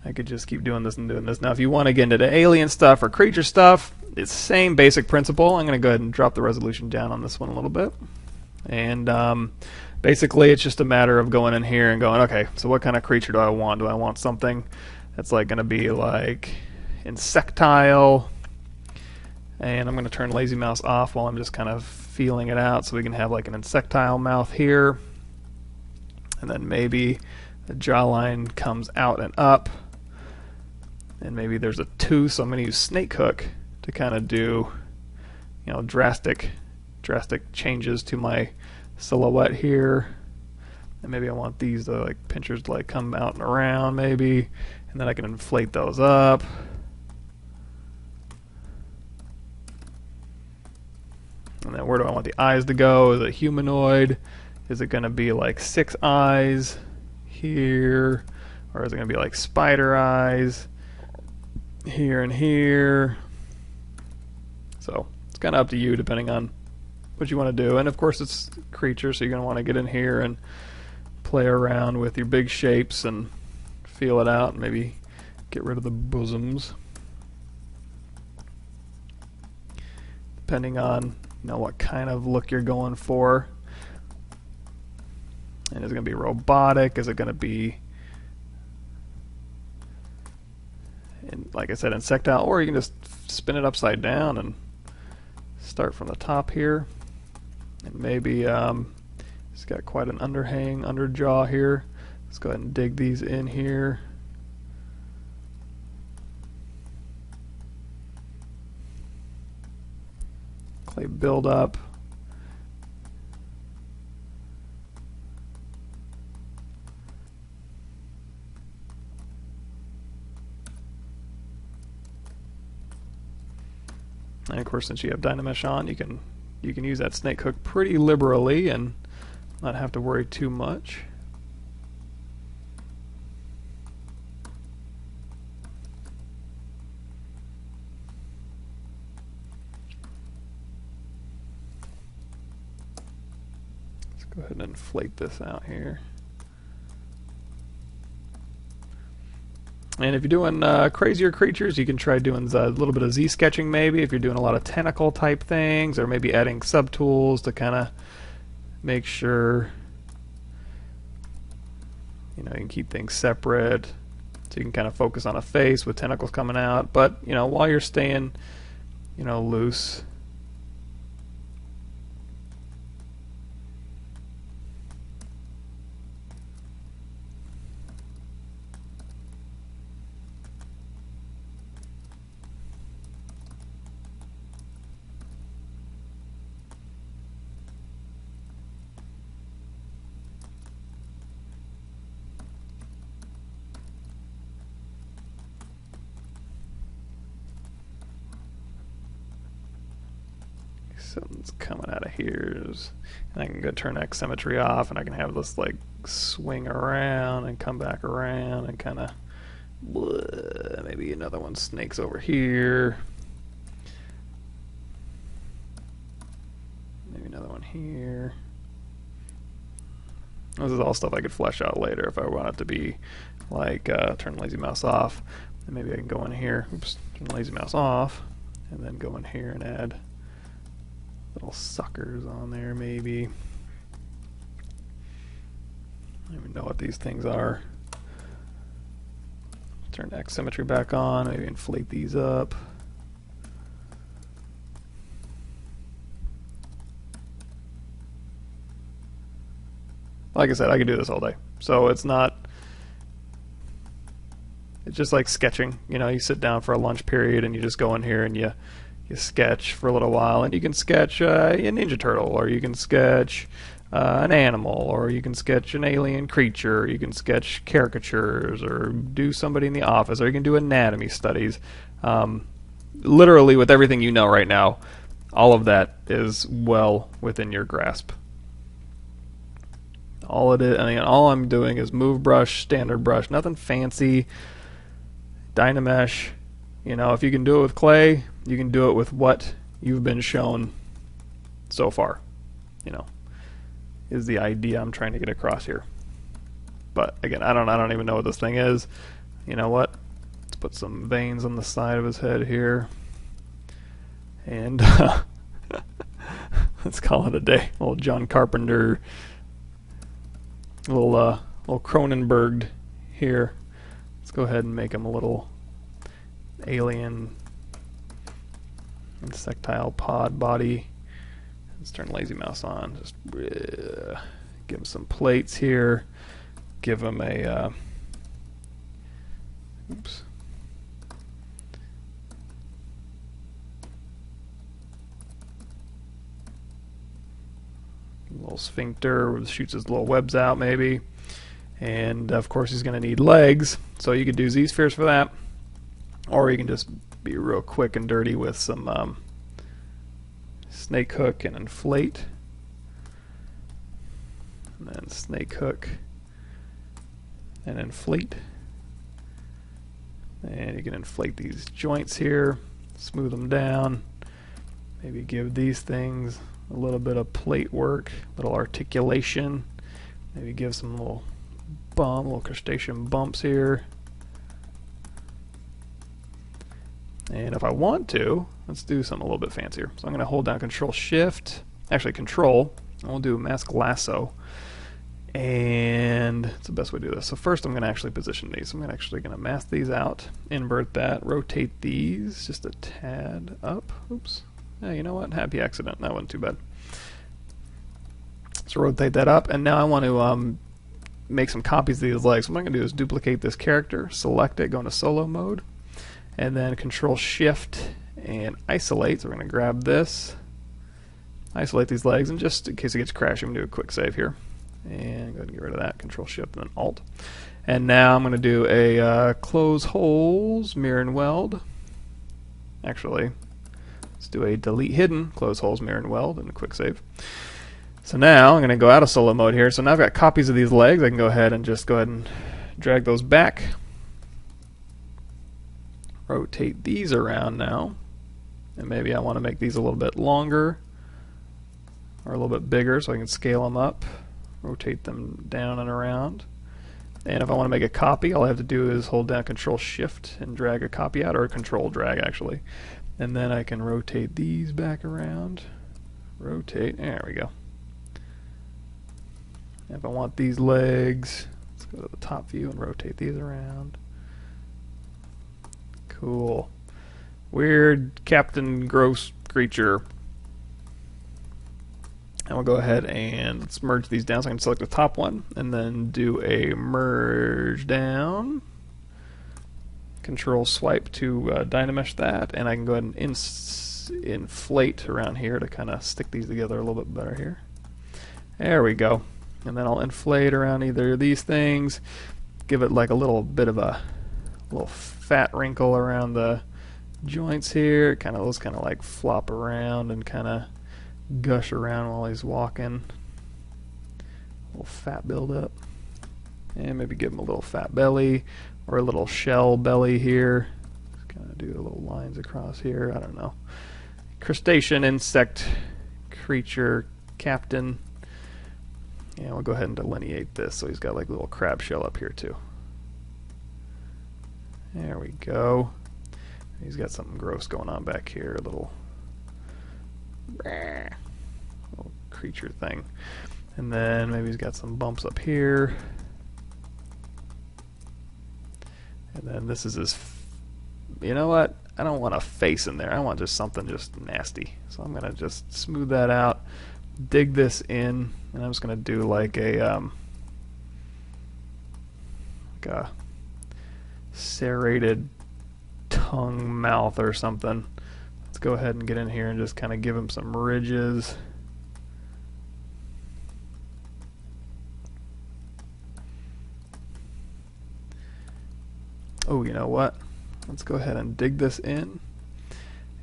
I could just keep doing this and doing this. Now, if you want to get into the alien stuff or creature stuff, it's the same basic principle. I'm going to go ahead and drop the resolution down on this one a little bit. And basically, it's just a matter of going in here and going, okay, so what kind of creature do I want? Do I want something that's like going to be like insectile? And I'm going to turn lazy mouse off while I'm just kind of feeling it out, so we can have like an insectile mouth here. And then maybe the jawline comes out and up. And maybe there's a tooth, so I'm going to use snake hook to kind of do, you know, drastic changes to my silhouette here. And maybe I want these like pinchers to like come out and around maybe, and then I can inflate those up. And then where do I want the eyes to go? Is it humanoid? Is it going to be like 6 eyes here, or is it going to be like spider eyes here and here? So it's kind of up to you depending on what you want to do. And of course it's creature, so you're going to want to get in here and play around with your big shapes and feel it out, and maybe get rid of the bosoms depending on, you know, what kind of look you're going for. And is it going to be robotic? Is it going to be, like I said, insectile? Or you can just spin it upside down and start from the top here. And maybe it's got quite an underhang, under jaw here. Let's go ahead and dig these in here. Clay buildup. And of course, since you have Dynamesh on, you can use that snake hook pretty liberally and not have to worry too much. Let's go ahead and inflate this out here. And if you're doing crazier creatures, you can try doing a little bit of Z-sketching maybe, if you're doing a lot of tentacle type things, or maybe adding subtools to kind of make sure, you know, you can keep things separate, so you can kind of focus on a face with tentacles coming out, but, you know, while you're staying, you know, loose. Something's coming out of here, and I can go turn X symmetry off, and I can have this like swing around and come back around and kind of maybe another one snakes over here, maybe another one here. This is all stuff I could flesh out later if I want it to be like turn lazy mouse off, and maybe I can go in here, oops, turn lazy mouse off, and then go in here and add little suckers on there maybe. I don't even know what these things are. Turn X symmetry back on, maybe inflate these up. Like I said, I could do this all day. So it's just like sketching. You know, you sit down for a lunch period and you just go in here and you sketch for a little while, and you can sketch a Ninja Turtle, or you can sketch an animal, or you can sketch an alien creature, or you can sketch caricatures, or do somebody in the office, or you can do anatomy studies. Literally, with everything you know right now, all of that is well within your grasp. All it is, I mean, all I'm doing is move brush, standard brush, nothing fancy. Dynamesh. You know, if you can do it with clay, you can do it with what you've been shown so far, you know, is the idea I'm trying to get across here. But again, I don't even know what this thing is. You know what? Let's put some veins on the side of his head here. And let's call it a day. Little John Carpenter, little Cronenberg here. Let's go ahead and make him a little alien insectile pod body. Let's turn Lazy Mouse on. Just give him some plates here. Give him a oops. Little sphincter, shoots his little webs out maybe. And of course he's going to need legs, so you could do Z-spheres for that. Or you can just be real quick and dirty with some snake hook and inflate. And then snake hook and inflate. And you can inflate these joints here, smooth them down, maybe give these things a little bit of plate work, little articulation, maybe give some little crustacean bumps here. And if I want to, let's do something a little bit fancier. So I'm going to hold down Control Shift, actually Control, and we'll do Mask Lasso. And it's the best way to do this. So first I'm going to actually position these. I'm actually going to mask these out, invert that, rotate these just a tad up. Oops. Yeah, you know what? Happy accident. That wasn't too bad. So rotate that up, and now I want to make some copies of these legs. What I'm going to do is duplicate this character, select it, go into solo mode, and then Control Shift and isolate. So we're going to grab this, isolate these legs, and just in case it gets crashing, I'm going to do a quick save here. And go ahead and get rid of that. Control Shift and then Alt. And now I'm going to do a close holes, mirror and weld. Actually, let's do a delete hidden, close holes, mirror and weld, and a quick save. So now I'm going to go out of solo mode here. So now I've got copies of these legs. I can go ahead and drag those back. Rotate these around now. And maybe I want to make these a little bit longer or a little bit bigger so I can scale them up. Rotate them down and around. And if I want to make a copy, all I have to do is hold down Control Shift and drag a copy out, or Control drag actually. And then I can rotate these back around. Rotate, there we go. If I want these legs, let's go to the top view and rotate these around. Cool. Weird Captain Gross creature. And we'll go ahead and let's merge these down so I can select the top one and then do a merge down. Control swipe to Dynamesh that, and I can go ahead and inflate around here to kind of stick these together a little bit better here. There we go. And then I'll inflate around either of these things, give it like a little bit of a little fat wrinkle around the joints here. Those kind of like flop around and kind of gush around while he's walking. A little fat buildup. And maybe give him a little fat belly or a little shell belly here. Just kind of do little lines across here. I don't know. Crustacean, insect, creature, captain. And we'll go ahead and delineate this so he's got like a little crab shell up here too. There we go. He's got something gross going on back here. A little creature thing. And then maybe he's got some bumps up here. And then this is his, you know what? I don't want a face in there. I want just something just nasty. So I'm going to just smooth that out, dig this in, and I'm just going to do like a serrated tongue mouth or something. Let's go ahead and get in here and just kind of give him some ridges. Oh, you know what? Let's go ahead and dig this in.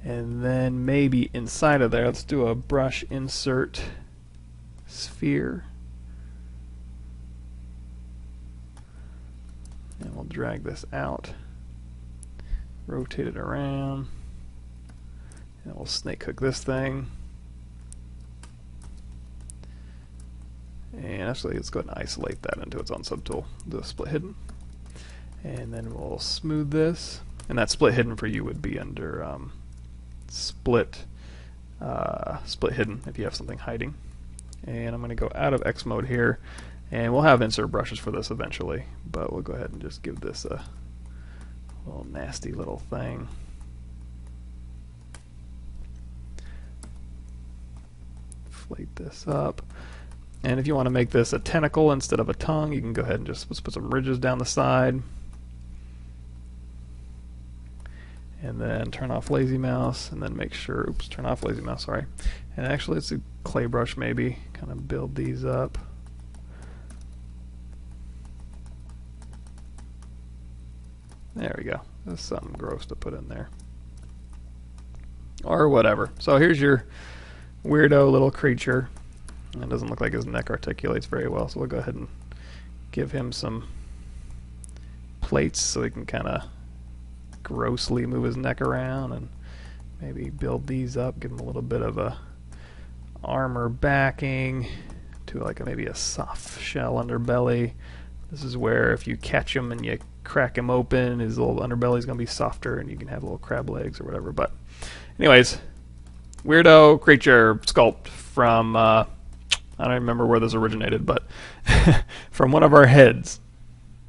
And then maybe inside of there, let's do a brush insert sphere. And we'll drag this out. Rotate it around. And we'll snake hook this thing. And actually, let's go ahead and isolate that into its own subtool. Do a split hidden. And then we'll smooth this. And that split hidden for you would be under split hidden if you have something hiding. And I'm going to go out of X mode here, and we'll have insert brushes for this eventually, but we'll go ahead and just give this a little nasty little thing. Inflate this up. And if you want to make this a tentacle instead of a tongue, you can go ahead and just put some ridges down the side. And then turn off lazy mouse, and then make sure, oops, turn off lazy mouse, sorry. And actually, let's do clay brush maybe, kind of build these up. There we go. That's something gross to put in there. Or whatever. So here's your weirdo little creature. It doesn't look like his neck articulates very well, so we'll go ahead and give him some plates so he can kind of grossly move his neck around, and maybe build these up, give him a little bit of a armor backing to like maybe a soft shell underbelly. This is where if you catch him and you crack him open, his little underbelly is going to be softer and you can have little crab legs or whatever. But anyways, weirdo creature sculpt from I don't remember where this originated, but from one of our heads.